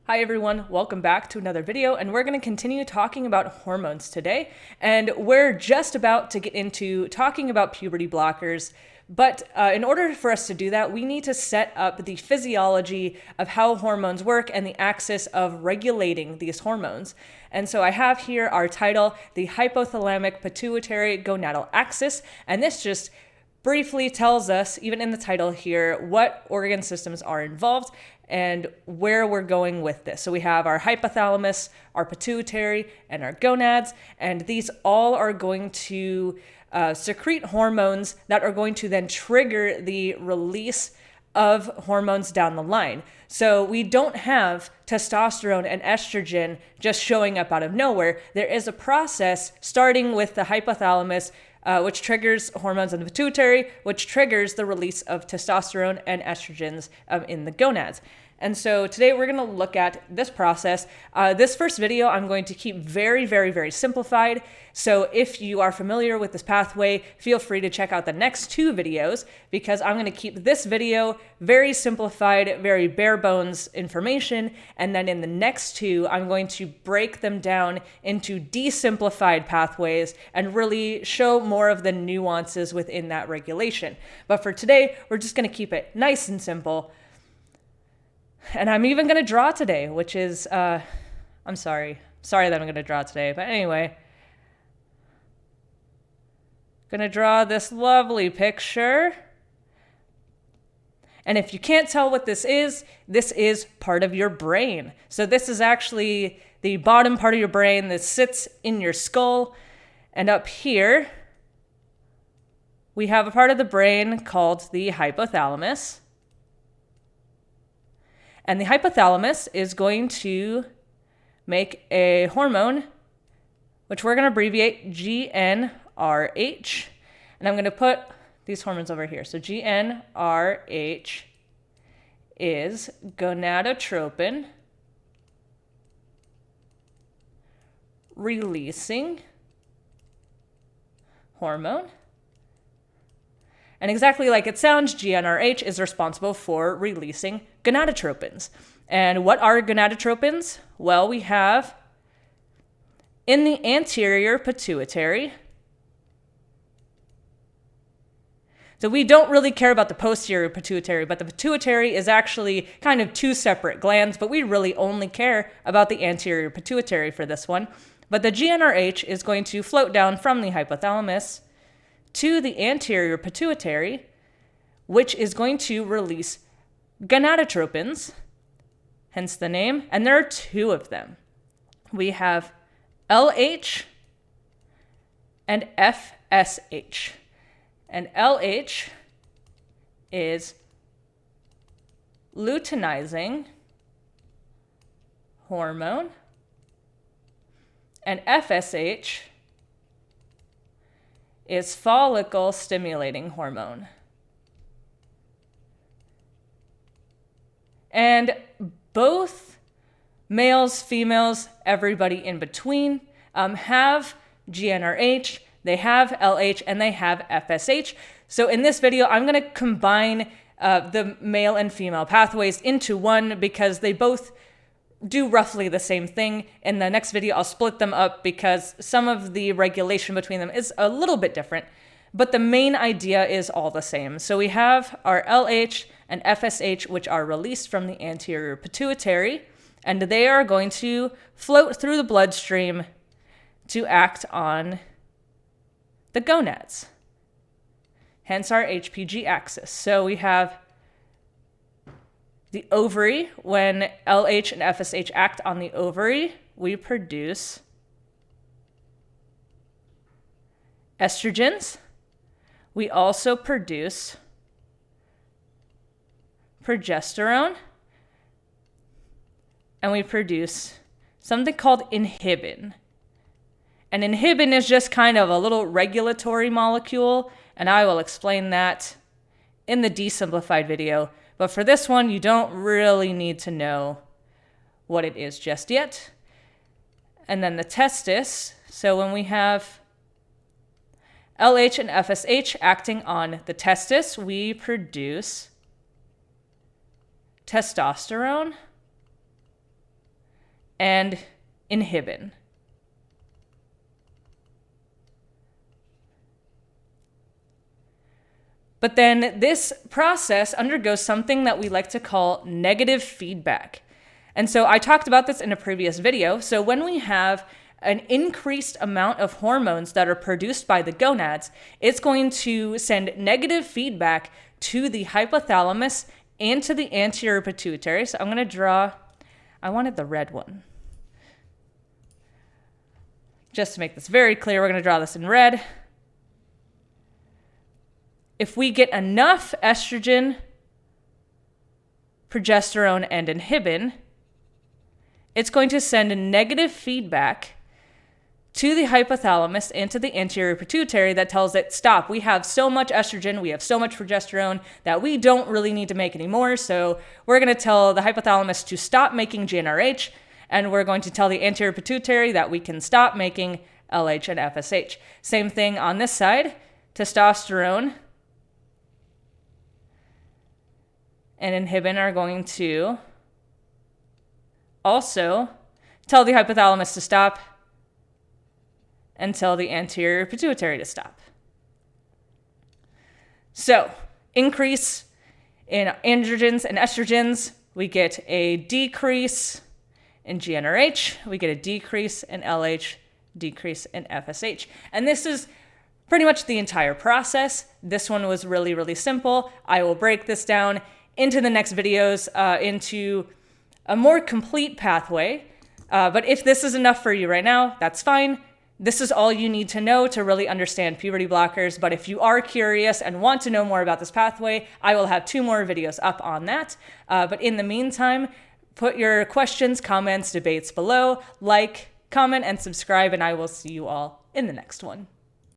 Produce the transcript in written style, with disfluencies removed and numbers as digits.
Hi everyone, welcome back to another video, and we're going to continue talking about hormones today. And we're just about to get into talking about puberty blockers, but in order for us to do that, we need to set up the physiology of how hormones work and the axis of regulating these hormones. And so I have here our title, the hypothalamic pituitary gonadal axis, and this just briefly tells us, even in the title here, what organ systems are involved and where we're going with this. So we have our hypothalamus, our pituitary, and our gonads, and these all are going to secrete hormones that are going to then trigger the release of hormones down the line. So we don't have testosterone and estrogen just showing up out of nowhere. There is a process starting with the hypothalamus, which triggers hormones in the pituitary, which triggers the release of testosterone and estrogens in the gonads. And so today we're going to look at this process. This first video I'm going to keep very, very, very simplified. So if you are familiar with this pathway, feel free to check out the next two videos, because I'm going to keep this video very simplified, very bare bones information. And then in the next two, I'm going to break them down into de-simplified pathways and really show more of the nuances within that regulation. But for today, we're just going to keep it nice and simple. And I'm even going to draw today, which is, I'm sorry that I'm going to draw today. But anyway, going to draw this lovely picture. And if you can't tell what this is part of your brain. So this is actually the bottom part of your brain that sits in your skull. And up here, we have a part of the brain called the hypothalamus. And the hypothalamus is going to make a hormone, which we're going to abbreviate GnRH. And I'm going to put these hormones over here. So GnRH is gonadotropin releasing hormone. And exactly like it sounds, GnRH is responsible for releasing gonadotropins. And what are gonadotropins? Well, we have in the anterior pituitary. So we don't really care about the posterior pituitary, but the pituitary is actually kind of two separate glands, but we really only care about the anterior pituitary for this one. But the GnRH is going to float down from the hypothalamus to the anterior pituitary, which is going to release gonadotropins, hence the name, and there are two of them. We have LH and FSH. And LH is luteinizing hormone, and FSH is follicle stimulating hormone. And both males, females, everybody in between have GnRH, they have LH, and they have FSH. So in this video, I'm going to combine the male and female pathways into one because they both do roughly the same thing. In the next video, I'll split them up because some of the regulation between them is a little bit different, but the main idea is all the same. So we have our LH and FSH, which are released from the anterior pituitary, and they are going to float through the bloodstream to act on the gonads, hence our HPG axis. So we have the ovary. When LH and FSH act on the ovary, we produce estrogens. We also produce progesterone, and we produce something called inhibin. And inhibin is just kind of a little regulatory molecule, and I will explain that in the de-simplified video. But for this one, you don't really need to know what it is just yet. And then the testis. So when we have LH and FSH acting on the testis, we produce testosterone and inhibin. But then this process undergoes something that we like to call negative feedback. And so I talked about this in a previous video. So when we have an increased amount of hormones that are produced by the gonads, it's going to send negative feedback to the hypothalamus and to the anterior pituitary. So I'm going to draw, I wanted the red one. Just to make this very clear, we're going to draw this in red. If we get enough estrogen, progesterone, and inhibin, it's going to send a negative feedback to the hypothalamus and to the anterior pituitary that tells it, stop, we have so much estrogen, we have so much progesterone that we don't really need to make anymore. So we're going to tell the hypothalamus to stop making GnRH, and we're going to tell the anterior pituitary that we can stop making LH and FSH. Same thing on this side, testosterone and inhibin are going to also tell the hypothalamus to stop and tell the anterior pituitary to stop. So, increase in androgens and estrogens, we get a decrease in GnRH, we get a decrease in LH, decrease in FSH. And this is pretty much the entire process. This one was really, really simple. I will break this down into the next videos into a more complete pathway. But if this is enough for you right now, that's fine. This is all you need to know to really understand puberty blockers. But if you are curious and want to know more about this pathway, I will have 2 more videos up on that. But in the meantime, put your questions, comments, debates below, like, comment, and subscribe, and I will see you all in the next one.